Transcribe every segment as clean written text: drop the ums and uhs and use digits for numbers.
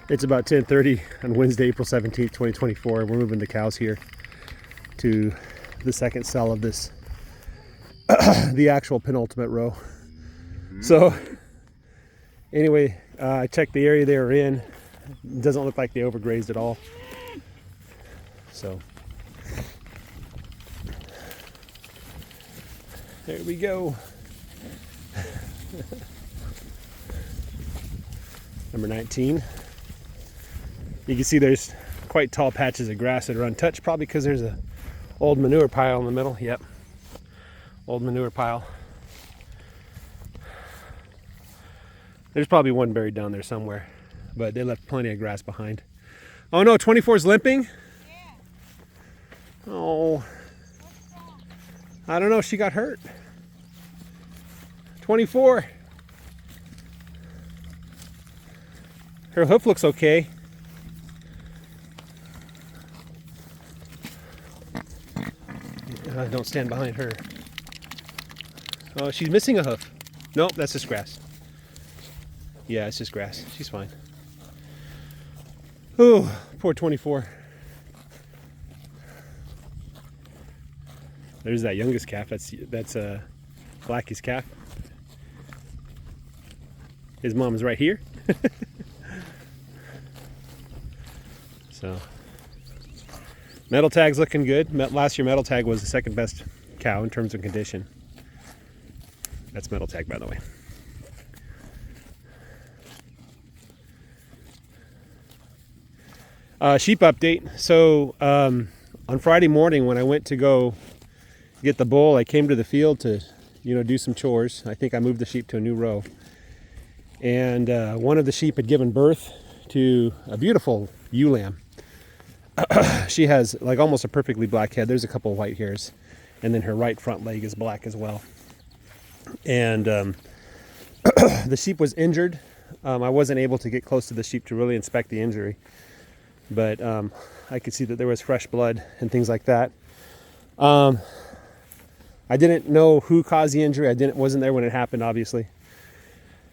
It's about 10:30 on Wednesday, April 17th, 2024. We're moving the cows here to the second cell of this, the actual penultimate row. So anyway, I checked the area they were in. It doesn't look like they overgrazed at all. So there we go. Number 19. You can see there's quite tall patches of grass that are untouched, probably because there's a old manure pile in the middle. Yep, old manure pile. There's probably one buried down there somewhere, but they left plenty of grass behind. Oh no, 24 is limping? Yeah. Oh, I don't know, she got hurt. 24. Her hoof looks okay. Don't stand behind her. Oh, she's missing a hoof. Nope, that's just grass. Yeah, it's just grass. She's fine. Oh, poor 24. There's that youngest calf. That's Blackie's calf. His mom is right here. So, metal tag's looking good. Last year, metal tag was the second best cow in terms of condition. That's metal tag, by the way. Sheep update. So on Friday morning when I went to go get the bull, I came to the field to, do some chores. I think I moved the sheep to a new row. And one of the sheep had given birth to a beautiful ewe lamb. She has like almost a perfectly black head. There's a couple of white hairs. And then her right front leg is black as well. And the sheep was injured. I wasn't able to get close to the sheep to really inspect the injury. But I could see that there was fresh blood and things like that. I didn't know who caused the injury. Wasn't there when it happened, obviously.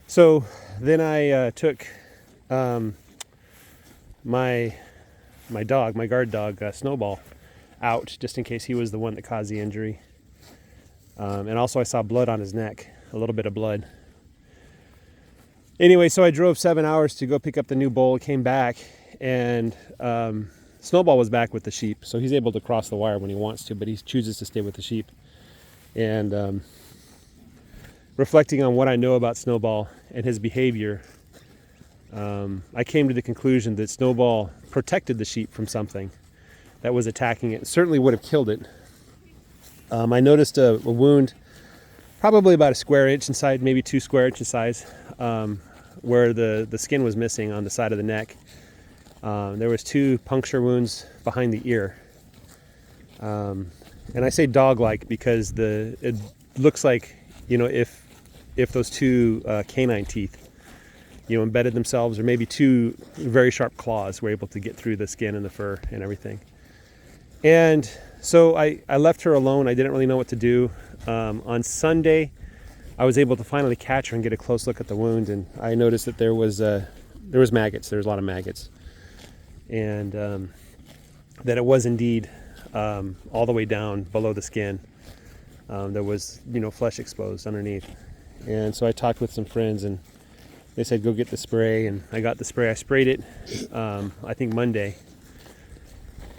So then I took my guard dog, Snowball, out just in case he was the one that caused the injury. And also I saw blood on his neck, a little bit of blood. Anyway, so I drove 7 hours to go pick up the new bull, came back, and Snowball was back with the sheep, so he's able to cross the wire when he wants to, but he chooses to stay with the sheep. And reflecting on what I know about Snowball and his behavior, I came to the conclusion that Snowball protected the sheep from something that was attacking it. It certainly would have killed it. I noticed a wound, probably about a square inch inside, maybe 2 square inches size, where the skin was missing on the side of the neck. There was 2 puncture wounds behind the ear. And I say dog-like because it looks like, if those 2 canine teeth, embedded themselves, or maybe 2 very sharp claws were able to get through the skin and the fur and everything. And so I left her alone. I didn't really know what to do. On Sunday, I was able to finally catch her and get a close look at the wound, and I noticed that there was maggots. There was a lot of maggots. And that it was indeed all the way down below the skin. There was, flesh exposed underneath. And so I talked with some friends, and they said, go get the spray. And I got the spray. I sprayed it, I think Monday.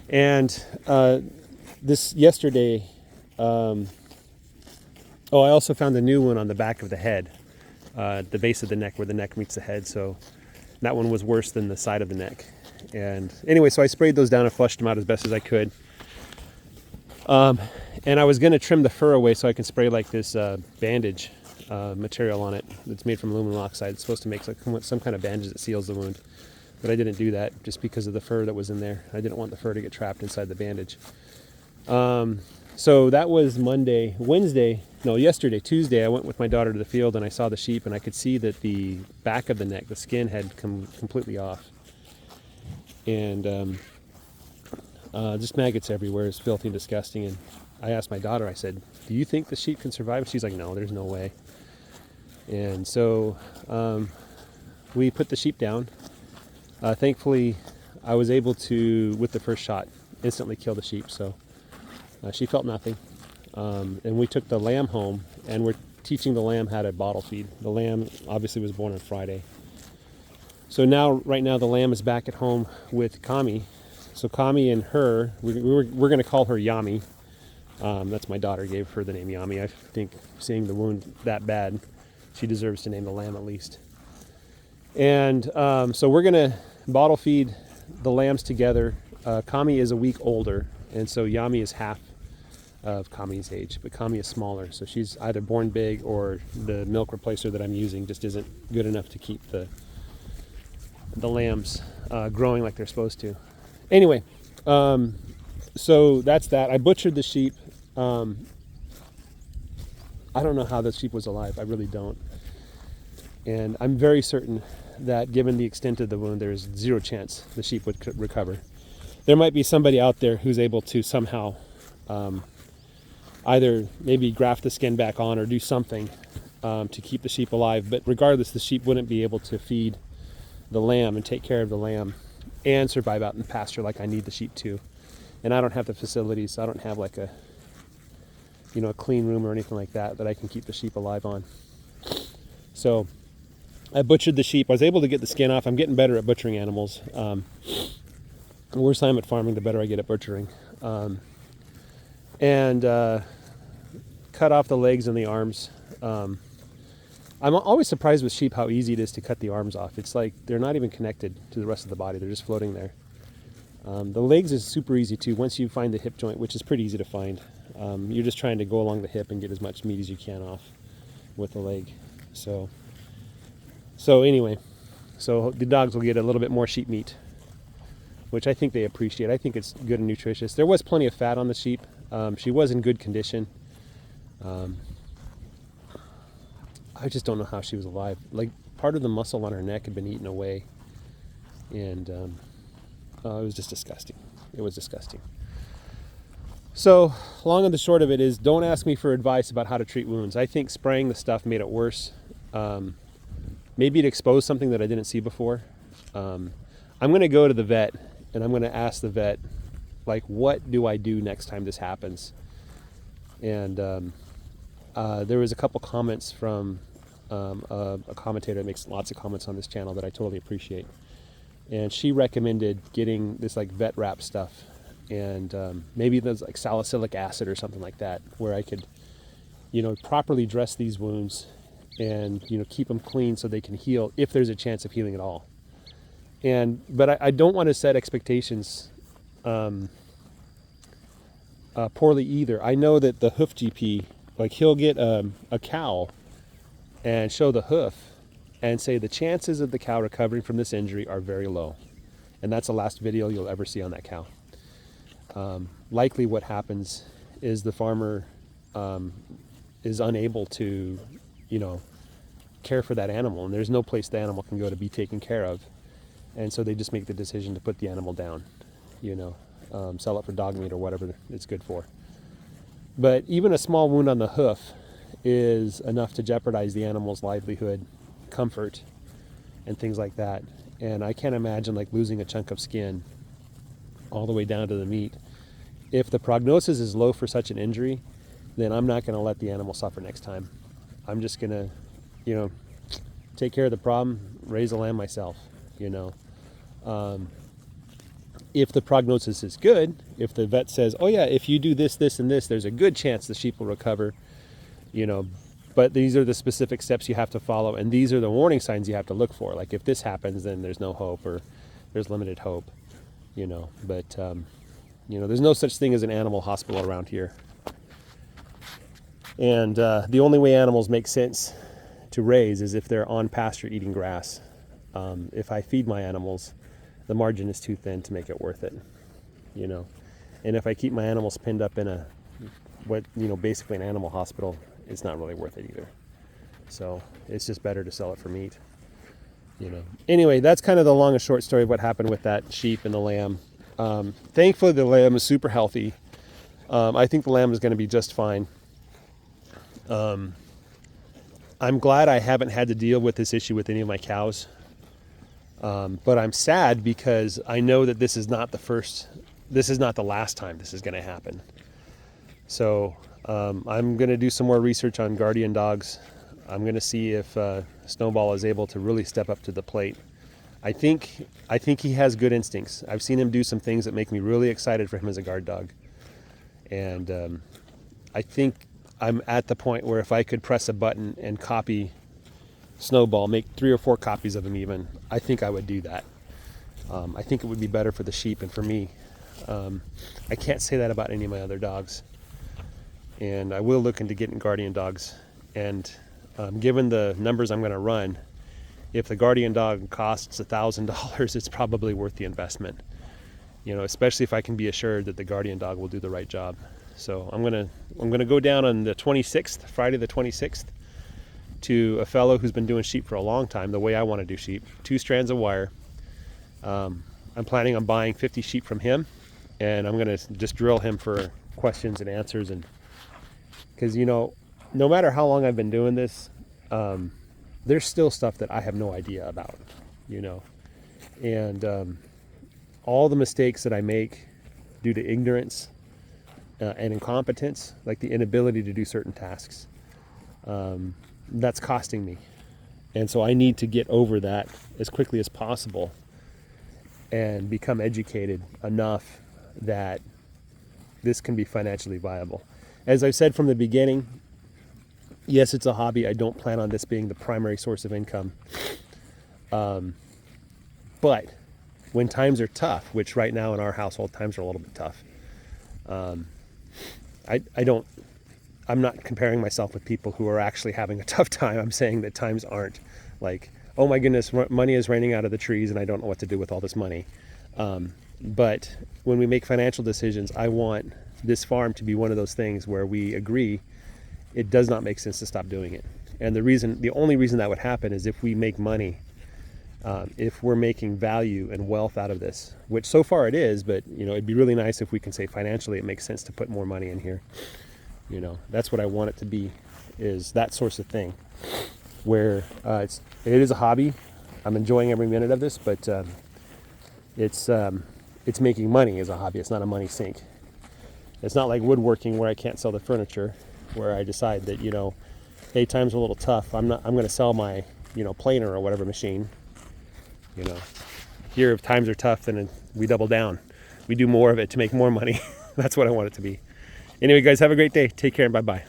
And yesterday, I also found a new one on the back of the head, the base of the neck where the neck meets the head. So that one was worse than the side of the neck. And anyway, so I sprayed those down and flushed them out as best as I could. And I was going to trim the fur away so I can spray like this bandage material on it that's made from aluminum oxide. It's supposed to make some kind of bandage that seals the wound. But I didn't do that just because of the fur that was in there. I didn't want the fur to get trapped inside the bandage. So that was yesterday, Tuesday, I went with my daughter to the field and I saw the sheep, and I could see that the back of the neck, the skin had come completely off. And just maggots everywhere. It's filthy and disgusting. And I asked my daughter, I said, do you think the sheep can survive? And she's like, no, there's no way. And so we put the sheep down. Thankfully, I was able to, with the first shot, instantly kill the sheep. So she felt nothing. And we took the lamb home, and we're teaching the lamb how to bottle feed. The lamb obviously was born on Friday. So now, right now, the lamb is back at home with Kami. So Kami and her, we're going to call her Yami. That's my daughter, gave her the name Yami. I think seeing the wound that bad, she deserves to name the lamb at least. And so we're going to bottle feed the lambs together. Kami is a week older, and so Yami is half of Kami's age, but Kami is smaller, so she's either born big or the milk replacer that I'm using just isn't good enough to keep the lambs growing like they're supposed to. Anyway, so that's that. I butchered the sheep. I don't know how the sheep was alive. I really don't. And I'm very certain that given the extent of the wound, there's zero chance the sheep would recover. There might be somebody out there who's able to somehow either maybe graft the skin back on or do something to keep the sheep alive. But regardless, the sheep wouldn't be able to feed the lamb and take care of the lamb and survive out in the pasture like I need the sheep to. And I don't have the facilities, so I don't have like a clean room or anything like that I can keep the sheep alive on. So I butchered the sheep. I was able to get the skin off. I'm getting better at butchering animals. The worse I'm at farming, the better I get at butchering. And cut off the legs and the arms. I'm always surprised with sheep how easy it is to cut the arms off. It's like they're not even connected to the rest of the body. They're just floating there. The legs is super easy too. Once you find the hip joint, which is pretty easy to find, you're just trying to go along the hip and get as much meat as you can off with the leg. So anyway, so the dogs will get a little bit more sheep meat, which I think they appreciate. I think it's good and nutritious. There was plenty of fat on the sheep. She was in good condition. I just don't know how she was alive. Like, part of the muscle on her neck had been eaten away, and it was just disgusting. It was disgusting. So, long and the short of it is, don't ask me for advice about how to treat wounds. I think spraying the stuff made it worse. Maybe it exposed something that I didn't see before. I'm going to go to the vet, and I'm going to ask the vet, like, what do I do next time this happens? And there was a couple comments from a commentator that makes lots of comments on this channel that I totally appreciate. And she recommended getting this like vet wrap stuff, and maybe there's like salicylic acid or something like that, where I could, properly dress these wounds and, keep them clean so they can heal if there's a chance of healing at all. But I don't want to set expectations poorly either. I know that the hoof GP, like, he'll get a cow and show the hoof and say the chances of the cow recovering from this injury are very low. And that's the last video you'll ever see on that cow. Likely what happens is the farmer is unable to, care for that animal, and there's no place the animal can go to be taken care of. And so they just make the decision to put the animal down, sell it for dog meat or whatever it's good for. But even a small wound on the hoof is enough to jeopardize the animal's livelihood, comfort, and things like that. And I can't imagine like losing a chunk of skin all the way down to the meat. If the prognosis is low for such an injury, then I'm not going to let the animal suffer next time. I'm just going to, take care of the problem, raise a lamb myself, If the prognosis is good, if the vet says, oh yeah, if you do this, this, and this, there's a good chance the sheep will recover, but these are the specific steps you have to follow, and these are the warning signs you have to look for. Like, if this happens, then there's no hope, or there's limited hope, but, there's no such thing as an animal hospital around here. And the only way animals make sense to raise is if they're on pasture eating grass. If I feed my animals, the margin is too thin to make it worth it, And if I keep my animals pinned up in basically an animal hospital, it's not really worth it either. So it's just better to sell it for meat, Anyway, that's kind of the long and short story of what happened with that sheep and the lamb. Thankfully, the lamb is super healthy. I think the lamb is going to be just fine. I'm glad I haven't had to deal with this issue with any of my cows. But I'm sad because I know that this is not the last time this is going to happen. So I'm going to do some more research on guardian dogs. I'm going to see if Snowball is able to really step up to the plate. I think he has good instincts. I've seen him do some things that make me really excited for him as a guard dog. And I think I'm at the point where if I could press a button and copy Snowball, make 3 or 4 copies of him even, I think I would do that. I think it would be better for the sheep and for me. I can't say that about any of my other dogs. And I will look into getting guardian dogs. And given the numbers I'm going to run, if the guardian dog costs $1,000, it's probably worth the investment. You know, especially if I can be assured that the guardian dog will do the right job. So I'm gonna go down on the 26th, Friday the 26th, to a fellow who's been doing sheep for a long time, the way I want to do sheep. 2 strands of wire. I'm planning on buying 50 sheep from him, and I'm gonna just drill him for questions and answers, and because you know, no matter how long I've been doing this, there's still stuff that I have no idea about, you know, and all the mistakes that I make due to ignorance and incompetence, like the inability to do certain tasks, that's costing me. And so I need to get over that as quickly as possible and become educated enough that this can be financially viable. As I've said from the beginning, yes, it's a hobby. I don't plan on this being the primary source of income. But when times are tough, which right now in our household times are a little bit tough, I'm not comparing myself with people who are actually having a tough time. I'm saying that times aren't like, oh my goodness, money is raining out of the trees and I don't know what to do with all this money. But when we make financial decisions, I want this farm to be one of those things where we agree it does not make sense to stop doing it. And the only reason that would happen is if we make money, if we're making value and wealth out of this, which so far it is, but you know, it'd be really nice if we can say financially it makes sense to put more money in here. You know, that's what I want it to be, is that source of thing where it is a hobby. I'm enjoying every minute of this, but it's making money as a hobby. It's not a money sink. It's not like woodworking where I can't sell the furniture, where I decide that, you know, hey, times are a little tough. I'm going to sell my, you know, planer or whatever machine. You know, here if times are tough, then we double down. We do more of it to make more money. That's what I want it to be. Anyway, guys, have a great day. Take care and bye-bye.